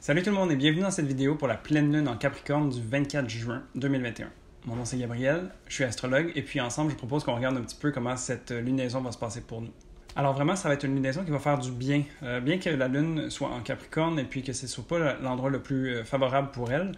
Salut tout le monde et bienvenue dans cette vidéo pour la pleine lune en Capricorne du 24 juin 2021. Mon nom c'est Gabriel, je suis astrologue et puis ensemble je propose qu'on regarde un petit peu comment cette lunaison va se passer pour nous. Alors vraiment ça va être une lunaison qui va faire du bien, bien que la lune soit en Capricorne et puis que ce ne soit pas l'endroit le plus favorable pour elle.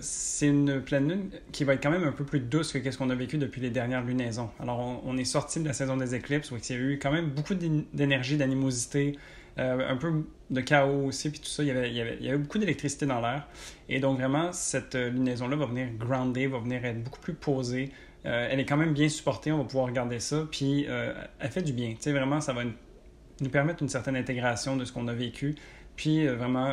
C'est une pleine lune qui va être quand même un peu plus douce que ce qu'on a vécu depuis les dernières lunaisons. Alors on est sorti de la saison des éclipses où il y a eu quand même beaucoup d'énergie, d'animosité, un peu de chaos aussi, puis tout ça, il y avait beaucoup d'électricité dans l'air. Et donc vraiment, cette lunaison-là va venir grounder, va venir être beaucoup plus posée. Elle est quand même bien supportée, on va pouvoir regarder ça, puis elle fait du bien. Tu sais, vraiment, ça va nous permettre une certaine intégration de ce qu'on a vécu, puis vraiment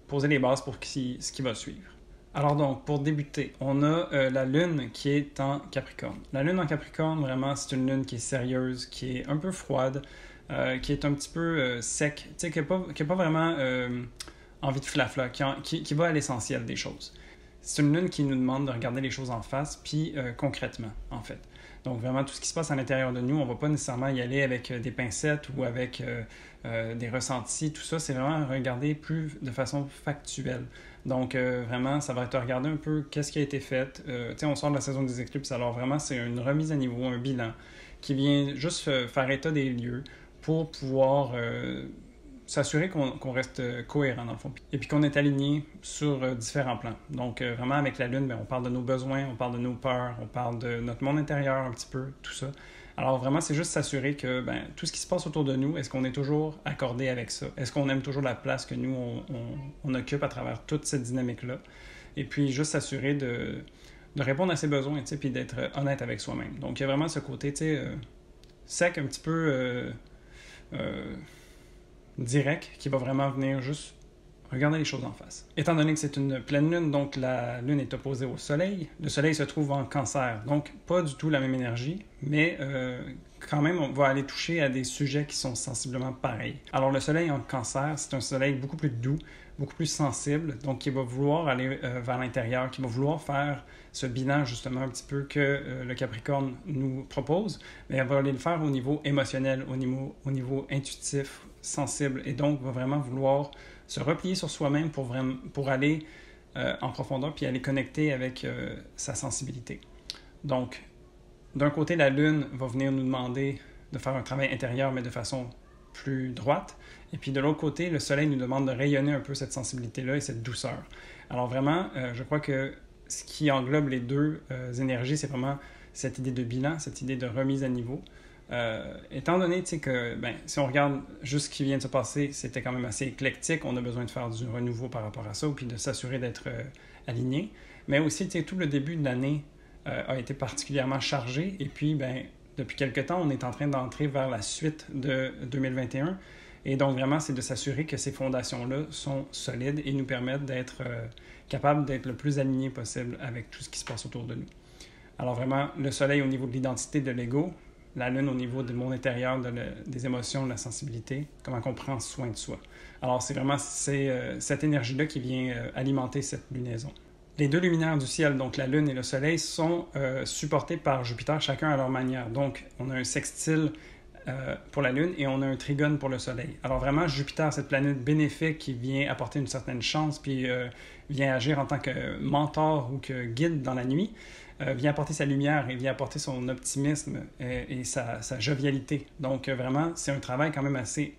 poser les bases pour ce qui va suivre. Alors donc, pour débuter, on a la lune qui est en Capricorne. La lune en Capricorne, vraiment, c'est une lune qui est sérieuse, qui est un peu froide, qui est un petit peu sec, tu sais, qui n'a pas vraiment envie de flafla, qui va à l'essentiel des choses. C'est une lune qui nous demande de regarder les choses en face, puis concrètement, en fait. Donc vraiment, tout ce qui se passe à l'intérieur de nous, on ne va pas nécessairement y aller avec des pincettes ou avec des ressentis, tout ça, c'est vraiment regarder plus de façon factuelle. Donc vraiment, ça va être regarder un peu qu'est-ce qui a été fait. Tu sais, on sort de la saison des éclipses, alors vraiment, c'est une remise à niveau, un bilan, qui vient juste faire état des lieux, pour pouvoir s'assurer qu'on reste cohérent dans le fond. Et puis qu'on est aligné sur différents plans. Donc vraiment avec la Lune, on parle de nos besoins, on parle de nos peurs, on parle de notre monde intérieur un petit peu, tout ça. Alors vraiment, c'est juste s'assurer que tout ce qui se passe autour de nous, est-ce qu'on est toujours accordé avec ça? Est-ce qu'on aime toujours la place que nous, on occupe à travers toute cette dynamique-là? Et puis juste s'assurer de répondre à ses besoins, puis d'être honnête avec soi-même. Donc il y a vraiment ce côté, sec, un petit peu... direct qui va vraiment venir juste regarder les choses en face. Étant donné que c'est une pleine lune, donc la lune est opposée au soleil, le soleil se trouve en cancer, donc pas du tout la même énergie, mais quand même on va aller toucher à des sujets qui sont sensiblement pareils. Alors le soleil en cancer, c'est un soleil beaucoup plus doux, beaucoup plus sensible, donc qui va vouloir aller vers l'intérieur, qui va vouloir faire ce bilan justement un petit peu que le Capricorne nous propose, mais elle va aller le faire au niveau émotionnel, au niveau intuitif, sensible, et donc va vraiment vouloir se replier sur soi-même pour aller en profondeur puis aller connecter avec sa sensibilité. Donc, d'un côté, la Lune va venir nous demander de faire un travail intérieur, mais de façon plus droite. Et puis de l'autre côté, le Soleil nous demande de rayonner un peu cette sensibilité-là et cette douceur. Alors vraiment, je crois que ce qui englobe les deux énergies, c'est vraiment cette idée de bilan, cette idée de remise à niveau. Étant donné que si on regarde juste ce qui vient de se passer, c'était quand même assez éclectique, on a besoin de faire du renouveau par rapport à ça, puis de s'assurer d'être aligné. Mais aussi, tout le début de l'année a été particulièrement chargé, et puis depuis quelque temps, on est en train d'entrer vers la suite de 2021. Et donc, vraiment, c'est de s'assurer que ces fondations-là sont solides et nous permettent d'être capables d'être le plus alignés possible avec tout ce qui se passe autour de nous. Alors, vraiment, le soleil au niveau de l'identité, de l'ego, la lune au niveau de mon intérieur, des émotions, de la sensibilité, comment on prend soin de soi. Alors, c'est vraiment cette énergie-là qui vient alimenter cette lunaison. Les deux luminaires du ciel, donc la lune et le soleil, sont supportés par Jupiter, chacun à leur manière. Donc, on a un sextile pour la Lune et on a un trigone pour le Soleil. Alors vraiment, Jupiter, cette planète bénéfique qui vient apporter une certaine chance, puis vient agir en tant que mentor ou que guide dans la nuit, vient apporter sa lumière et vient apporter son optimisme et sa jovialité. Donc vraiment, c'est un travail quand même assez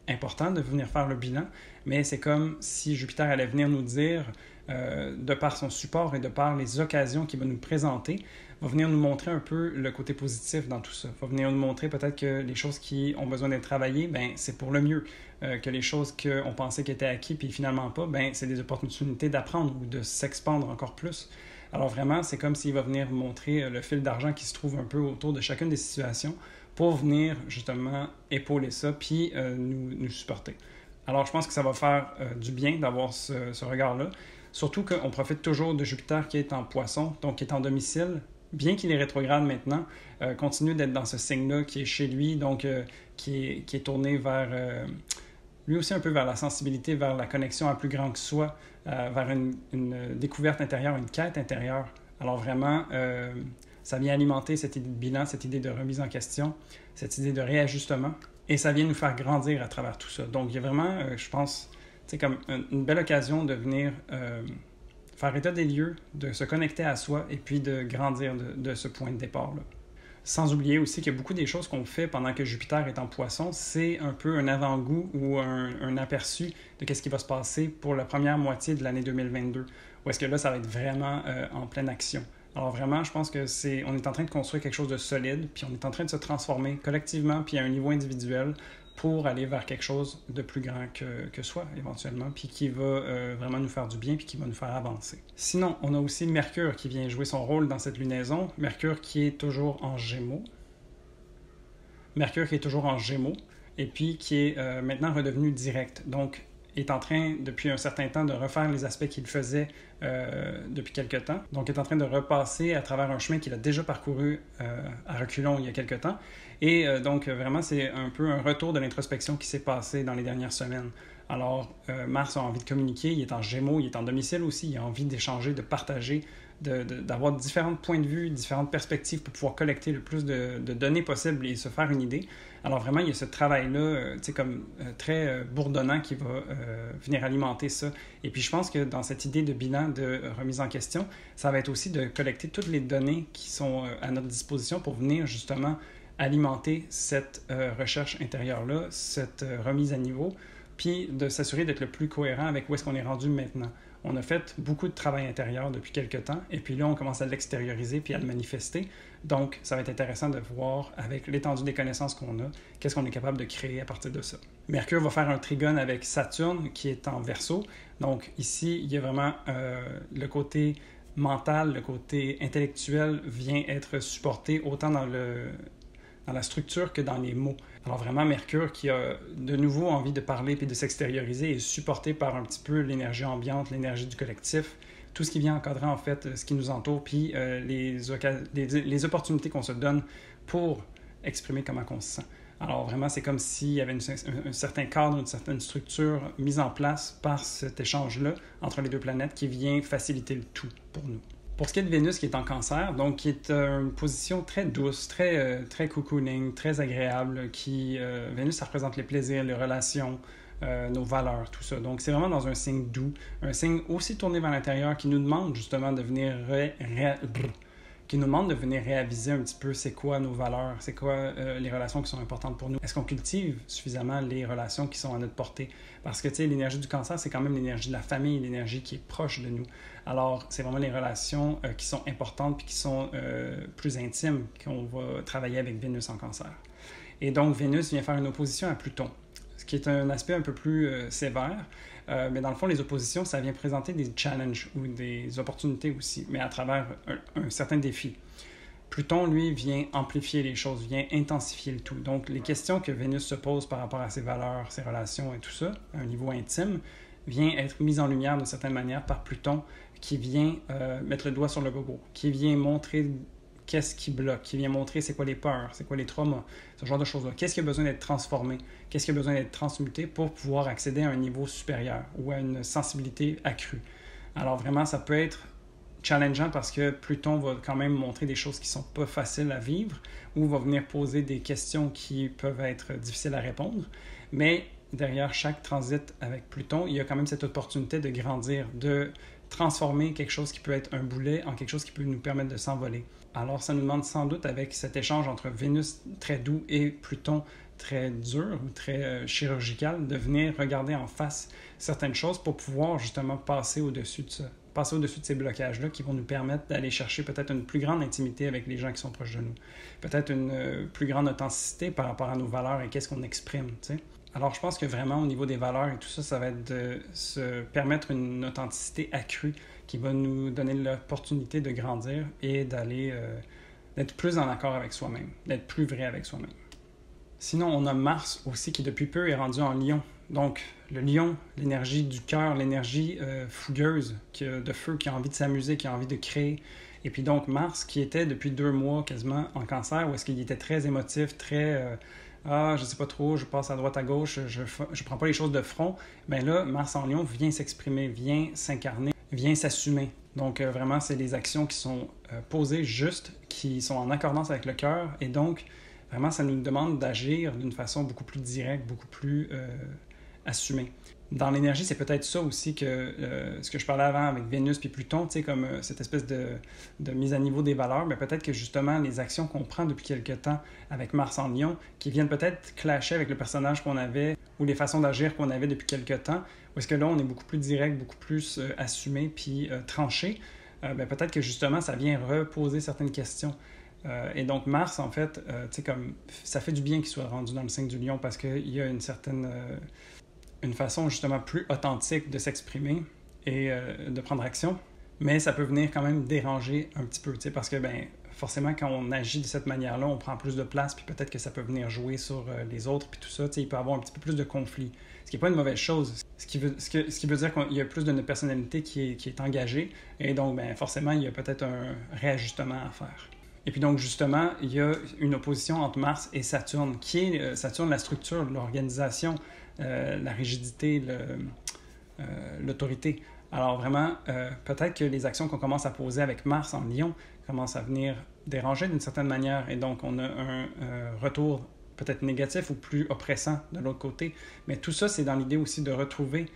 important de venir faire le bilan, mais c'est comme si Jupiter allait venir nous dire, de par son support et de par les occasions qu'il va nous présenter, va venir nous montrer un peu le côté positif dans tout ça. Va venir nous montrer peut-être que les choses qui ont besoin d'être travaillées, c'est pour le mieux. Que les choses qu'on pensait qui étaient acquises puis finalement pas, c'est des opportunités d'apprendre ou de s'expandre encore plus. Alors vraiment, c'est comme s'il va venir montrer le fil d'argent qui se trouve un peu autour de chacune des situations pour venir justement épauler ça puis nous supporter. Alors je pense que ça va faire du bien d'avoir ce regard-là. Surtout qu'on profite toujours de Jupiter qui est en Poisson, donc qui est en domicile, bien qu'il est rétrograde maintenant, continue d'être dans ce signe-là qui est chez lui, donc qui est tourné vers, lui aussi un peu vers la sensibilité, vers la connexion à plus grand que soi, vers une découverte intérieure, une quête intérieure. Alors vraiment, ça vient alimenter cette idée de bilan, cette idée de remise en question, cette idée de réajustement, et ça vient nous faire grandir à travers tout ça. Donc il y a vraiment, je pense, C'est comme une belle occasion de venir faire état des lieux, de se connecter à soi et puis de grandir de ce point de départ-là. Sans oublier aussi que beaucoup des choses qu'on fait pendant que Jupiter est en Poisson, c'est un peu un avant-goût ou un aperçu de ce qui va se passer pour la première moitié de l'année 2022. Où est-ce que là, ça va être vraiment en pleine action. Alors vraiment, je pense que on est en train de construire quelque chose de solide, puis on est en train de se transformer collectivement, puis à un niveau individuel, pour aller vers quelque chose de plus grand que soi, éventuellement, puis qui va vraiment nous faire du bien, puis qui va nous faire avancer. Sinon, on a aussi Mercure qui vient jouer son rôle dans cette lunaison. Mercure qui est toujours en Gémeaux. Mercure qui est toujours en Gémeaux, et puis qui est maintenant redevenu direct. Donc, est en train, depuis un certain temps, de refaire les aspects qu'il faisait depuis quelque temps. Donc, est en train de repasser à travers un chemin qu'il a déjà parcouru à reculons il y a quelque temps. Et donc, vraiment, c'est un peu un retour de l'introspection qui s'est passé dans les dernières semaines. Alors, Mars a envie de communiquer, il est en Gémeaux, il est en domicile aussi, il a envie d'échanger, de partager, d'avoir différents points de vue, différentes perspectives pour pouvoir collecter le plus de données possibles et se faire une idée. Alors vraiment, il y a ce travail-là, très bourdonnant qui va venir alimenter ça. Et puis je pense que dans cette idée de bilan, de remise en question, ça va être aussi de collecter toutes les données qui sont à notre disposition pour venir justement alimenter cette recherche intérieure-là, cette remise à niveau, puis de s'assurer d'être le plus cohérent avec où est-ce qu'on est rendu maintenant. On a fait beaucoup de travail intérieur depuis quelques temps, et puis là, on commence à l'extérioriser puis à le manifester. Donc, ça va être intéressant de voir, avec l'étendue des connaissances qu'on a, qu'est-ce qu'on est capable de créer à partir de ça. Mercure va faire un trigone avec Saturne, qui est en Verseau. Donc, ici, il y a vraiment le côté mental, le côté intellectuel vient être supporté autant dans la structure que dans les mots. Alors vraiment, Mercure qui a de nouveau envie de parler puis de s'extérioriser est supporté par un petit peu l'énergie ambiante, l'énergie du collectif, tout ce qui vient encadrer en fait ce qui nous entoure, puis les opportunités qu'on se donne pour exprimer comment on se sent. Alors vraiment, c'est comme s'il y avait un certain cadre, une certaine structure mise en place par cet échange-là entre les deux planètes qui vient faciliter le tout pour nous. Pour ce qui est de Vénus qui est en Cancer, donc qui est une position très douce, très cocooning, très agréable, Vénus, ça représente les plaisirs, les relations, nos valeurs, tout ça. Donc c'est vraiment dans un signe doux, un signe aussi tourné vers l'intérieur qui nous demande justement de venir réaviser un petit peu c'est quoi nos valeurs, c'est quoi les relations qui sont importantes pour nous. Est-ce qu'on cultive suffisamment les relations qui sont à notre portée? Parce que, tu sais, l'énergie du Cancer, c'est quand même l'énergie de la famille, l'énergie qui est proche de nous. Alors, c'est vraiment les relations qui sont importantes puis qui sont plus intimes qu'on va travailler avec Vénus en Cancer. Et donc, Vénus vient faire une opposition à Pluton, ce qui est un aspect un peu plus sévère. Mais dans le fond, les oppositions, ça vient présenter des challenges ou des opportunités aussi, mais à travers un certain défi. Pluton, lui, vient amplifier les choses, vient intensifier le tout. Donc, les questions que Vénus se pose par rapport à ses valeurs, ses relations et tout ça, à un niveau intime, vient être mise en lumière d'une certaine manière par Pluton, qui vient mettre le doigt sur le bobo, qui vient montrer qu'est-ce qui bloque, qui vient montrer c'est quoi les peurs, c'est quoi les traumas, ce genre de choses-là. Qu'est-ce qui a besoin d'être transformé, qu'est-ce qui a besoin d'être transmuté pour pouvoir accéder à un niveau supérieur ou à une sensibilité accrue. Alors vraiment, ça peut être challengeant parce que Pluton va quand même montrer des choses qui ne sont pas faciles à vivre ou va venir poser des questions qui peuvent être difficiles à répondre. Mais derrière chaque transit avec Pluton, il y a quand même cette opportunité de grandir, de transformer quelque chose qui peut être un boulet en quelque chose qui peut nous permettre de s'envoler. Alors ça nous demande sans doute avec cet échange entre Vénus très doux et Pluton très dur ou très chirurgical, de venir regarder en face certaines choses pour pouvoir justement passer au-dessus de ça. Passer au-dessus de ces blocages-là qui vont nous permettre d'aller chercher peut-être une plus grande intimité avec les gens qui sont proches de nous. Peut-être une plus grande authenticité par rapport à nos valeurs et qu'est-ce qu'on exprime, tu sais. Alors, je pense que vraiment, au niveau des valeurs et tout ça, ça va être de se permettre une authenticité accrue qui va nous donner l'opportunité de grandir et d'être plus en accord avec soi-même, d'être plus vrai avec soi-même. Sinon, on a Mars aussi qui, depuis peu, est rendu en Lion. Donc, le Lion, l'énergie du cœur, l'énergie fougueuse, de feu, qui a envie de s'amuser, qui a envie de créer. Et puis donc, Mars, qui était depuis 2 mois quasiment en Cancer, où est-ce qu'il était très émotif, très... je sais pas trop, je passe à droite à gauche, je prends pas les choses de front. Bien là, Mars en Lion vient s'exprimer, vient s'incarner, vient s'assumer. Donc vraiment, c'est des actions qui sont posées justes, qui sont en accordance avec le cœur. Et donc, vraiment, ça nous demande d'agir d'une façon beaucoup plus directe, beaucoup plus assumée. Dans l'énergie, c'est peut-être ça aussi que ce que je parlais avant avec Vénus puis Pluton, tu sais, comme cette espèce de mise à niveau des valeurs, mais peut-être que justement les actions qu'on prend depuis quelque temps avec Mars en Lion, qui viennent peut-être clasher avec le personnage qu'on avait ou les façons d'agir qu'on avait depuis quelque temps, où est-ce que là, on est beaucoup plus direct, beaucoup plus assumé puis tranché, peut-être que justement, ça vient reposer certaines questions. Et donc Mars, en fait, tu sais, comme ça fait du bien qu'il soit rendu dans le signe du Lion parce qu'il y a une certaine... une façon justement plus authentique de s'exprimer et de prendre action, mais ça peut venir quand même déranger un petit peu, tu sais, parce que forcément quand on agit de cette manière-là, on prend plus de place, puis peut-être que ça peut venir jouer sur les autres, puis tout ça, tu sais, il peut y avoir un petit peu plus de conflit, ce qui n'est pas une mauvaise chose, ce qui veut dire qu'il y a plus de notre personnalité qui est engagée, et donc forcément il y a peut-être un réajustement à faire. Et puis donc, justement, il y a une opposition entre Mars et Saturne, qui est Saturne, la structure, l'organisation, la rigidité, l'autorité. Alors vraiment, peut-être que les actions qu'on commence à poser avec Mars en Lion commencent à venir déranger d'une certaine manière. Et donc, on a un retour peut-être négatif ou plus oppressant de l'autre côté. Mais tout ça, c'est dans l'idée aussi de retrouver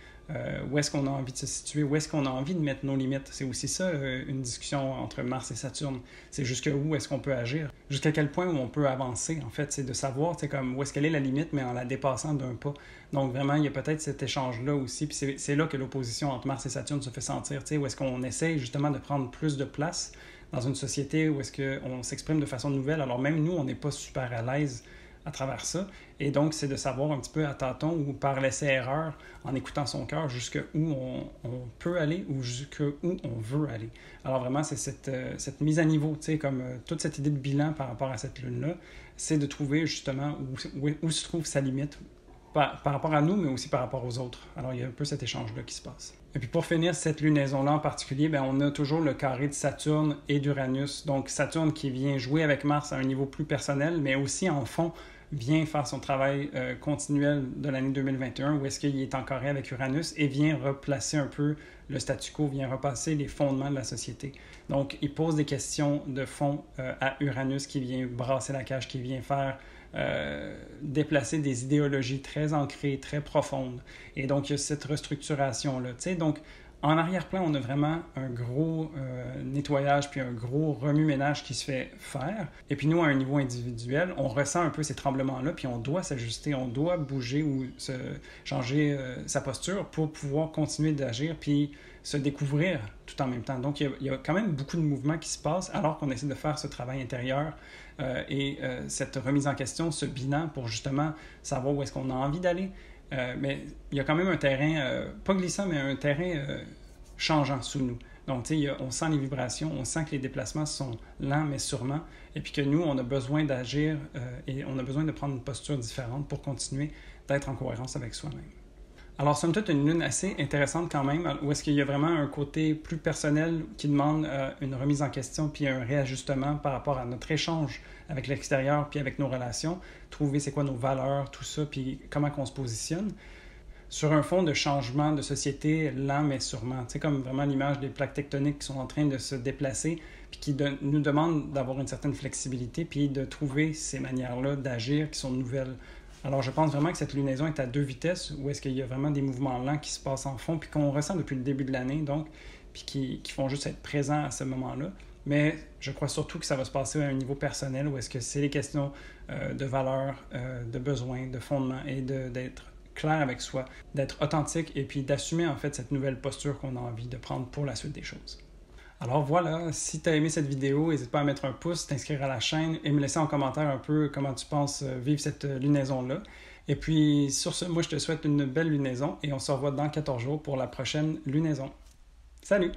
où est-ce qu'on a envie de se situer, où est-ce qu'on a envie de mettre nos limites. C'est aussi ça, une discussion entre Mars et Saturne. C'est jusqu'où est-ce qu'on peut agir, jusqu'à quel point où on peut avancer, en fait. C'est de savoir, comme où est-ce qu'elle est la limite, mais en la dépassant d'un pas. Donc vraiment, il y a peut-être cet échange-là aussi. Puis c'est là que l'opposition entre Mars et Saturne se fait sentir, où est-ce qu'on essaye justement de prendre plus de place dans une société où est-ce qu'on s'exprime de façon nouvelle. Alors même nous, on n'est pas super à l'aise à travers ça. Et donc, c'est de savoir un petit peu à tâtons ou par l'essai-erreur, en écoutant son cœur, jusqu'où on peut aller ou jusqu'où on veut aller. Alors vraiment, c'est cette mise à niveau, tu sais, comme toute cette idée de bilan par rapport à cette lune-là, c'est de trouver justement où se trouve sa limite par rapport à nous, mais aussi par rapport aux autres. Alors, il y a un peu cet échange-là qui se passe. Et puis, pour finir cette lunaison-là en particulier, on a toujours le carré de Saturne et d'Uranus. Donc, Saturne qui vient jouer avec Mars à un niveau plus personnel, mais aussi, en fond, vient faire son travail continuel de l'année 2021, où est-ce qu'il est en carré avec Uranus et vient replacer un peu le statu quo, vient repasser les fondements de la société. Donc, il pose des questions de fond à Uranus qui vient brasser la cage, qui vient faire déplacer des idéologies très ancrées, très profondes. Et donc, il y a cette restructuration-là. Tu sais, donc, en arrière-plan, on a vraiment un gros nettoyage puis un gros remue-ménage qui se fait faire. Et puis nous, à un niveau individuel, on ressent un peu ces tremblements-là, puis on doit s'ajuster, on doit bouger ou changer sa posture pour pouvoir continuer d'agir puis se découvrir tout en même temps. Donc, il y a quand même beaucoup de mouvements qui se passent alors qu'on essaie de faire ce travail intérieur et cette remise en question, ce bilan pour justement savoir où est-ce qu'on a envie d'aller. Mais il y a quand même un terrain, pas glissant, mais un terrain changeant sous nous. Donc, tu sais, on sent les vibrations, on sent que les déplacements sont lents, mais sûrement, et puis que nous, on a besoin d'agir et on a besoin de prendre une posture différente pour continuer d'être en cohérence avec soi-même. Alors, somme toute, une lune assez intéressante quand même, où est-ce qu'il y a vraiment un côté plus personnel qui demande une remise en question puis un réajustement par rapport à notre échange avec l'extérieur puis avec nos relations, trouver c'est quoi nos valeurs, tout ça, puis comment on se positionne, sur un fond de changement de société lent mais sûrement. Tu sais, comme vraiment l'image des plaques tectoniques qui sont en train de se déplacer puis qui nous demandent d'avoir une certaine flexibilité puis de trouver ces manières-là d'agir qui sont nouvelles. Alors, je pense vraiment que cette lunaison est à deux vitesses, où est-ce qu'il y a vraiment des mouvements lents qui se passent en fond, puis qu'on ressent depuis le début de l'année, donc, puis qui font juste être présents à ce moment-là. Mais je crois surtout que ça va se passer à un niveau personnel, où est-ce que c'est les questions de valeurs, de besoins, de fondements, et d'être clair avec soi, d'être authentique, et puis d'assumer en fait cette nouvelle posture qu'on a envie de prendre pour la suite des choses. Alors voilà, si tu as aimé cette vidéo, n'hésite pas à mettre un pouce, t'inscrire à la chaîne et me laisser en commentaire un peu comment tu penses vivre cette lunaison-là. Et puis sur ce, moi je te souhaite une belle lunaison et on se revoit dans 14 jours pour la prochaine lunaison. Salut!